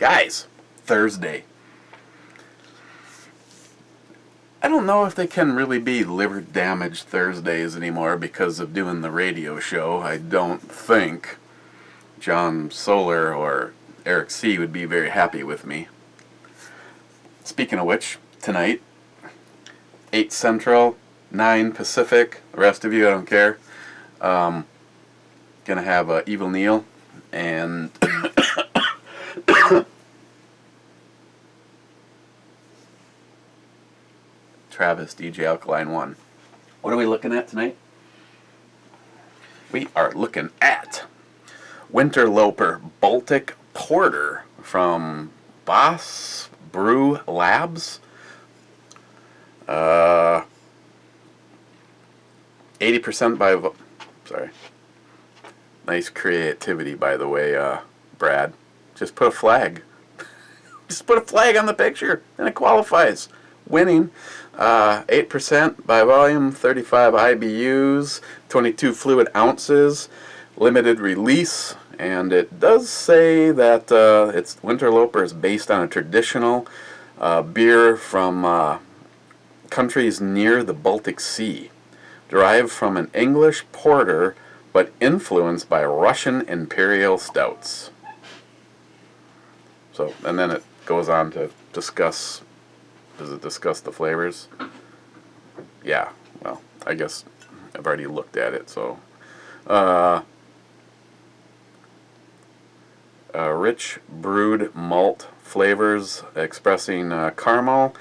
Guys, Thursday. I don't know if they can really be liver damage Thursdays anymore because of doing the radio show. I don't think John Solar or Eric C. would be very happy with me. Speaking of which, tonight, 8 Central, 9 Pacific, the rest of you, I don't care. Gonna have Evil Neil and Travis, DJ Alkaline One. What are we looking at tonight? We are looking at Winterloper Baltic Porter from Brew Labs. 80% by... Sorry. Nice creativity, by the way, Brad. Just put a flag. Just put a flag on the picture, and it qualifies. Winning. 8% by volume, 35 IBUs, 22 fluid ounces, limited release, and it does say that it's Winterloper is based on a traditional beer from countries near the Baltic Sea, derived from an English porter, but influenced by Russian imperial stouts. So, and then it goes on to discuss. Does it discuss the flavors? Yeah, well, I guess I've already looked at it, so. Rich brewed malt flavors expressing caramel,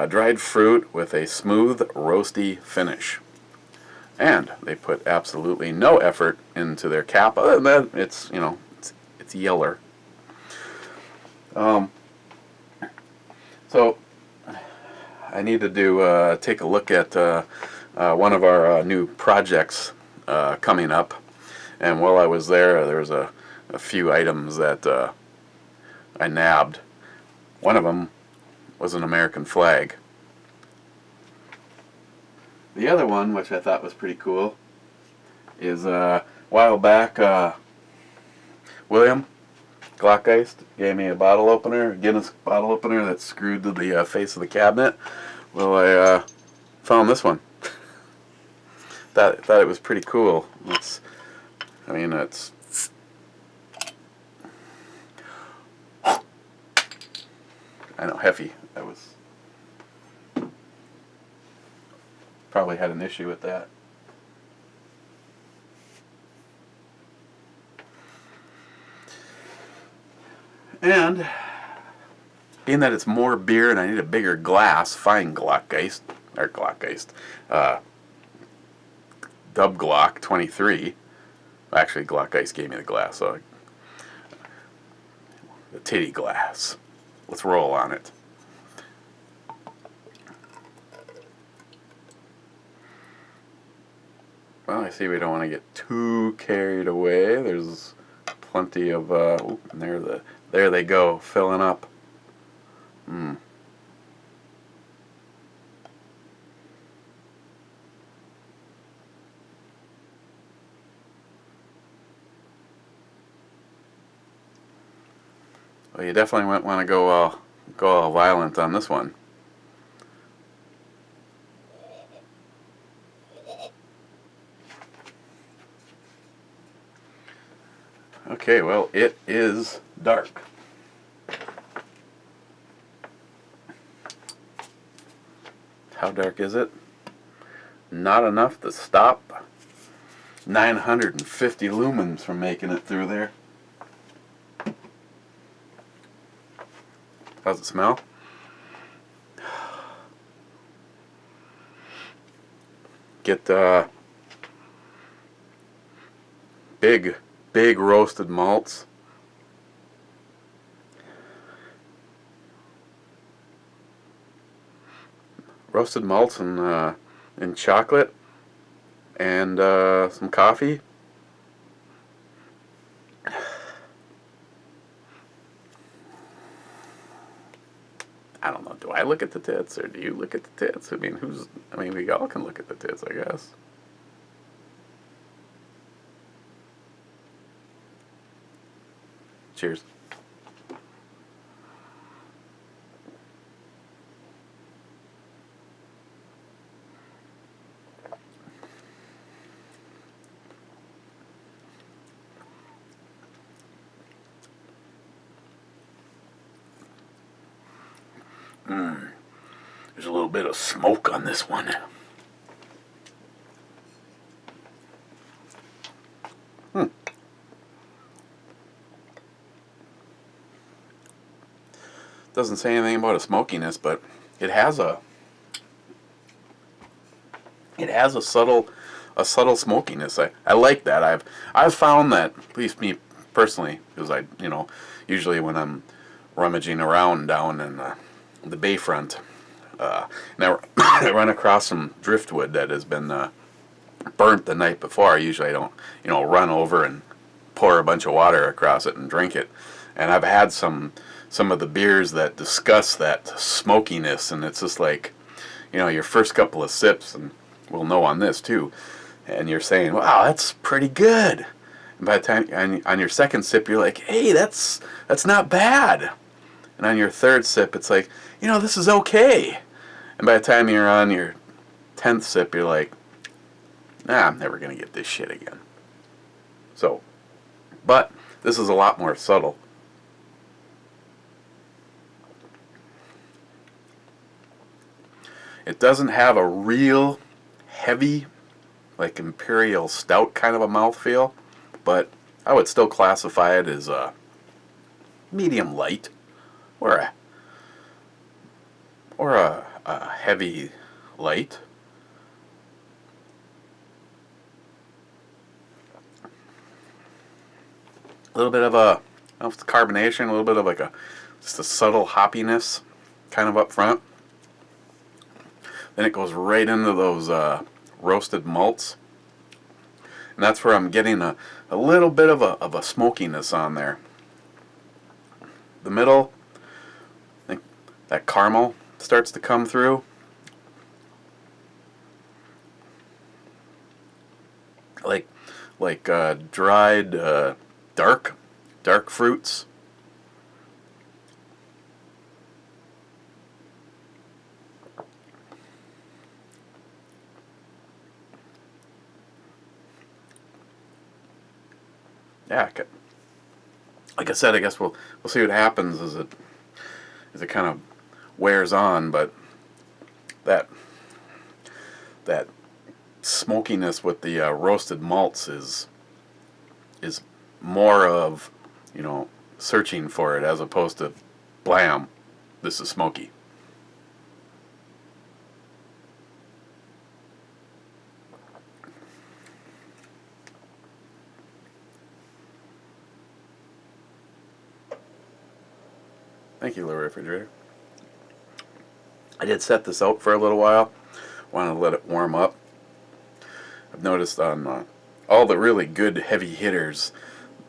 dried fruit with a smooth, roasty finish. And they put absolutely no effort into their cap, other than that it's, you know, it's yeller. So, I need to take a look at one of our new projects coming up, and while I was there, there was a few items that I nabbed. One of them was an American flag. The other one, which I thought was pretty cool, is a while back William Glockgeist gave me a bottle opener, a Guinness bottle opener that's screwed to the face of the cabinet. Well, I found this one. Thought it was pretty cool. I know, Heffy. That was probably had an issue with that. And being that it's more beer and I need a bigger glass, fine Glockgeist, Dub Glock 23. Actually, Glockgeist gave me the glass, so the titty glass. Let's roll on it. Well, I see we don't want to get too carried away. There's plenty of there they go, filling up. Well, you definitely might want to go all violent on this one. Okay, well, it is dark. How dark is it? Not enough to stop 950 lumens from making it through there. How's it smell? Get big roasted malts. Roasted malts and chocolate and some coffee. I don't know. Do I look at the tits or do you look at the tits? I mean, we all can look at the tits, I guess. Cheers. There's a little bit of smoke on this one. Doesn't say anything about a smokiness, but it has a subtle smokiness. I like that. I've found that, at least me personally, because I usually when I'm rummaging around down in the bayfront, and I run across some driftwood that has been burnt the night before. Usually I don't run over and pour a bunch of water across it and drink it. And I've had some of the beers that discuss that smokiness, and it's just like, your first couple of sips, and we'll know on this too, and you're saying, wow, that's pretty good. And by the time on your second sip, you're like, hey, that's not bad. And on your third sip, it's like, this is okay. And by the time you're on your 10th sip, you're like, nah, I'm never going to get this shit again. So, but this is a lot more subtle. It doesn't have a real heavy, like imperial stout kind of a mouthfeel, but I would still classify it as a medium light, or a heavy light. A little bit of carbonation, a little bit of like just a subtle hoppiness kind of up front. Then it goes right into those roasted malts. And that's where I'm getting a little bit of a smokiness on there. The middle, I think that caramel starts to come through. Like dried dark fruits. Yeah, like I said, I guess we'll see what happens as it kind of wears on, but that smokiness with the roasted malts is more of, searching for it, as opposed to blam, this is smoky. Thank you, little refrigerator. I did set this out for a little while. Wanted to let it warm up. I've noticed on all the really good heavy hitters,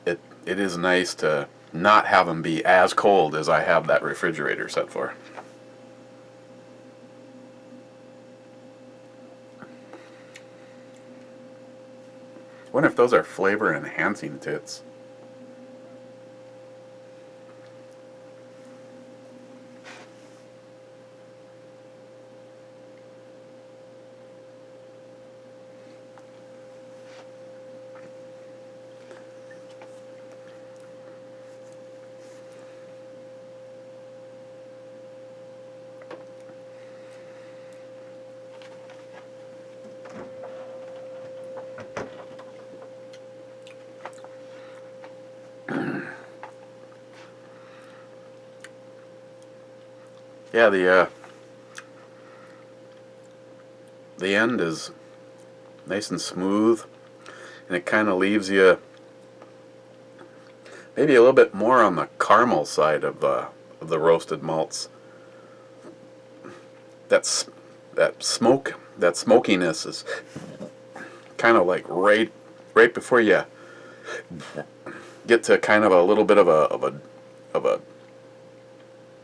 it is nice to not have them be as cold as I have that refrigerator set for. I wonder if those are flavor enhancing tits. Yeah, the end is nice and smooth, and it kind of leaves you maybe a little bit more on the caramel side of the roasted malts. That smokiness is kind of like right before you get to kind of a little bit of a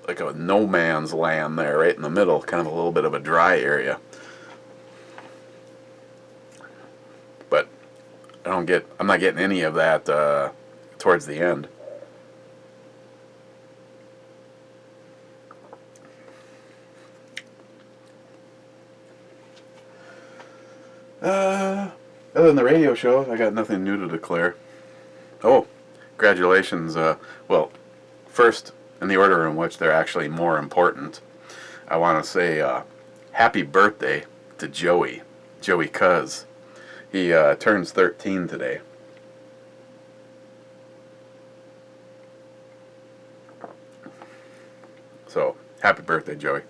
like a no man's land there, right in the middle, kind of a little bit of a dry area. But I'm not getting any of that towards the end. Other than the radio show, I got nothing new to declare. Oh, congratulations. Well, first, in the order in which they're actually more important. I want to say happy birthday to Joey Cuz. He turns 13 today. So, happy birthday, Joey.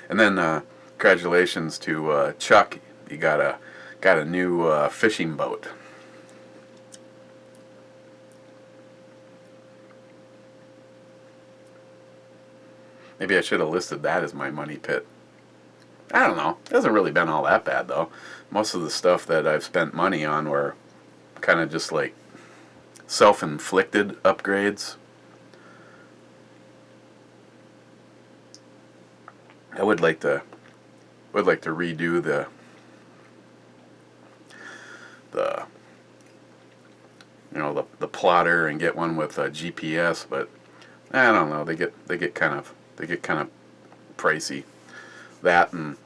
And then congratulations to Chuck. He got a new fishing boat. Maybe I should have listed that as my money pit. I don't know. It hasn't really been all that bad, though. Most of the stuff that I've spent money on were kind of just like self-inflicted upgrades. I would like to redo the the plotter and get one with a GPS, but I don't know. They get kind of pricey. That and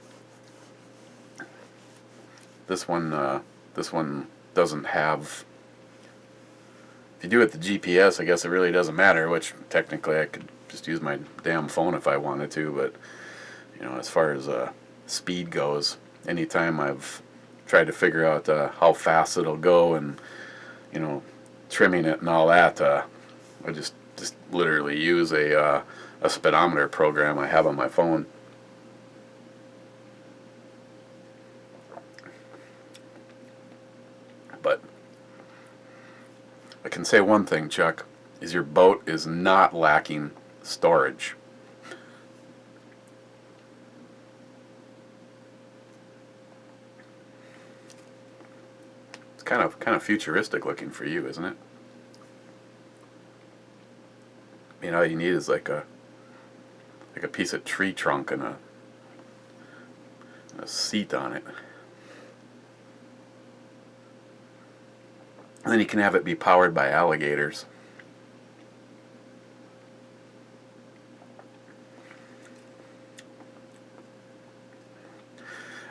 this one doesn't have. If you do it the GPS, I guess it really doesn't matter. Which technically I could just use my damn phone if I wanted to, but as far as speed goes, anytime I've tried to figure out how fast it'll go and trimming it and all that, I just literally use a speedometer program I have on my phone. But I can say one thing, Chuck, is your boat is not lacking storage. It's kind of futuristic looking for you, isn't it? All you need is like a piece of tree trunk and a seat on it. And then you can have it be powered by alligators.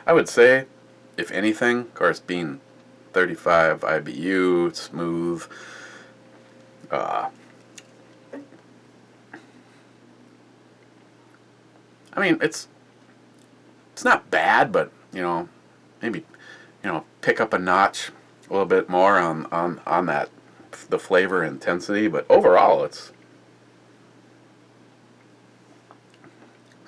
I would say, if anything, of course, being 35 IBU, smooth, I mean, it's not bad, but maybe pick up a notch a little bit more on that, the flavor intensity. But overall, it's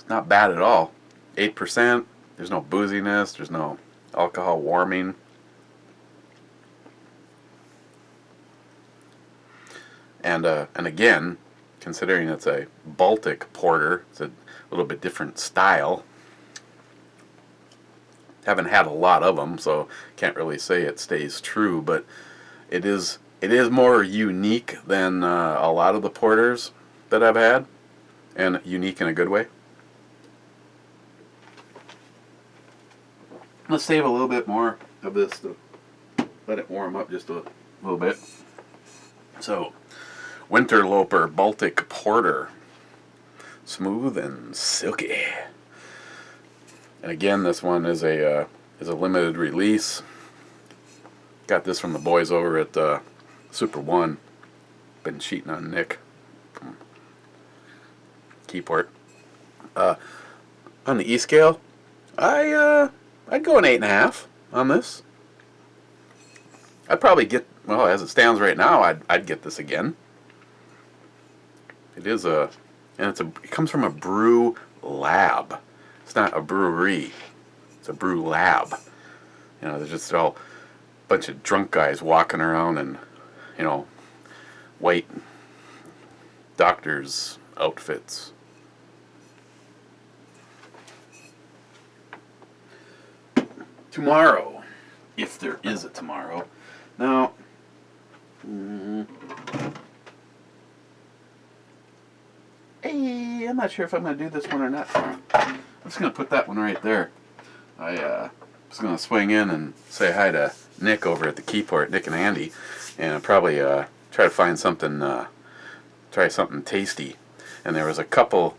not bad at all. 8%. There's no booziness. There's no alcohol warming. And again, considering it's a Baltic porter, it's a little bit different style. Haven't had a lot of them, so can't really say it stays true, but it is more unique than a lot of the porters that I've had, and unique in a good way. Let's save a little bit more of this to let it warm up just a little bit. So, Winterloper Baltic Porter, smooth and silky. And again, this one is a limited release. Got this from the boys over at Super One. Been cheating on Nick from Keyport. On the E-scale, I'd go an 8.5 on this. I'd probably get, well, as it stands right now, I'd get this again. It is it comes from a brew lab. It's not a brewery. It's a brew lab. There's just all a bunch of drunk guys walking around in, white doctors' outfits. Tomorrow, if there is a tomorrow. Now, hey, I'm not sure if I'm going to do this one or not tomorrow. I'm just going to put that one right there. I was going to swing in and say hi to Nick over at the Keyport, Nick and Andy, and I'll probably try to find something, try something tasty. And there was a couple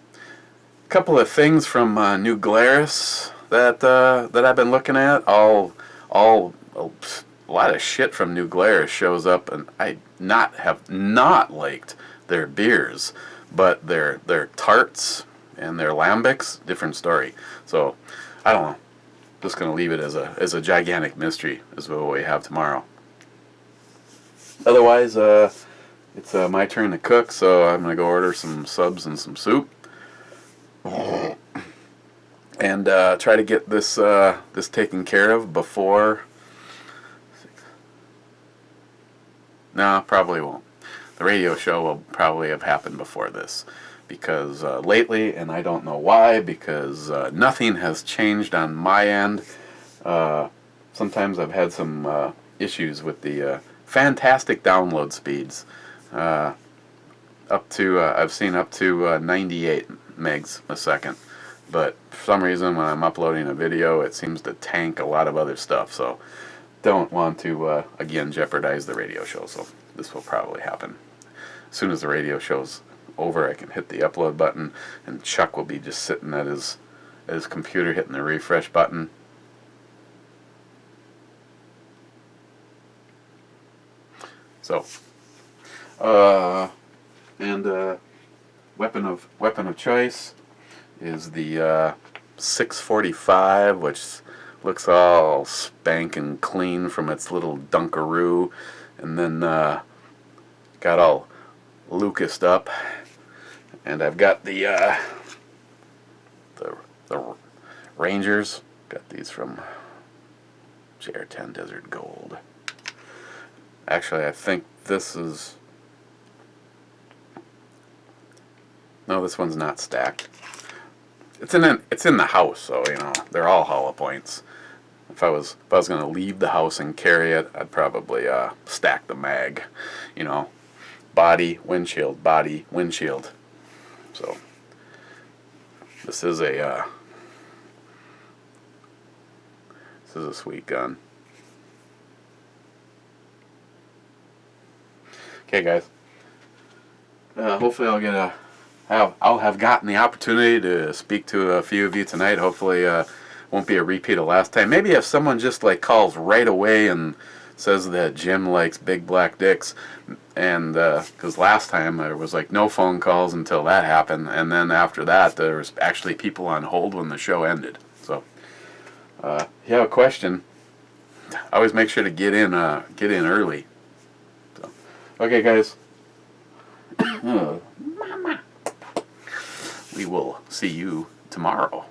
of things from New Glarus that I've been looking at. A lot of shit from New Glarus shows up, and I have not liked their beers, but their tarts and their lambics, different story. So I don't know. Just gonna leave it as a gigantic mystery is what we have tomorrow. Otherwise, it's my turn to cook, so I'm gonna go order some subs and some soup, and try to get this this taken care of before. No, probably won't. The radio show will probably have happened before this, because lately, and I don't know why, because nothing has changed on my end. Sometimes I've had some issues with the fantastic download speeds. Up to I've seen up to 98 megs a second, but for some reason when I'm uploading a video, it seems to tank a lot of other stuff. So don't want to again jeopardize the radio show. So this will probably happen as soon as the radio show's over. I can hit the upload button, and Chuck will be just sitting at his computer hitting the refresh button. So, weapon of choice is the 645, which looks all spanking clean from its little Dunkaroo, and then got all Lucased up. And I've got the Rangers. Got these from JR10 Desert Gold. Actually, I think this is... No, this one's not stacked. It's in the house, so you know they're all hollow points. If I was going to leave the house and carry it, I'd probably stack the mag. You know, body, windshield, body, windshield. So this is a sweet gun. Okay, guys. Hopefully I'll have gotten the opportunity to speak to a few of you tonight. Hopefully won't be a repeat of last time. Maybe if someone just like calls right away and says that Jim likes big black dicks, and because last time there was like no phone calls until that happened, and then after that there was actually people on hold when the show ended. So if you have a question, always make sure to get in early. So, okay, guys. We will see you tomorrow.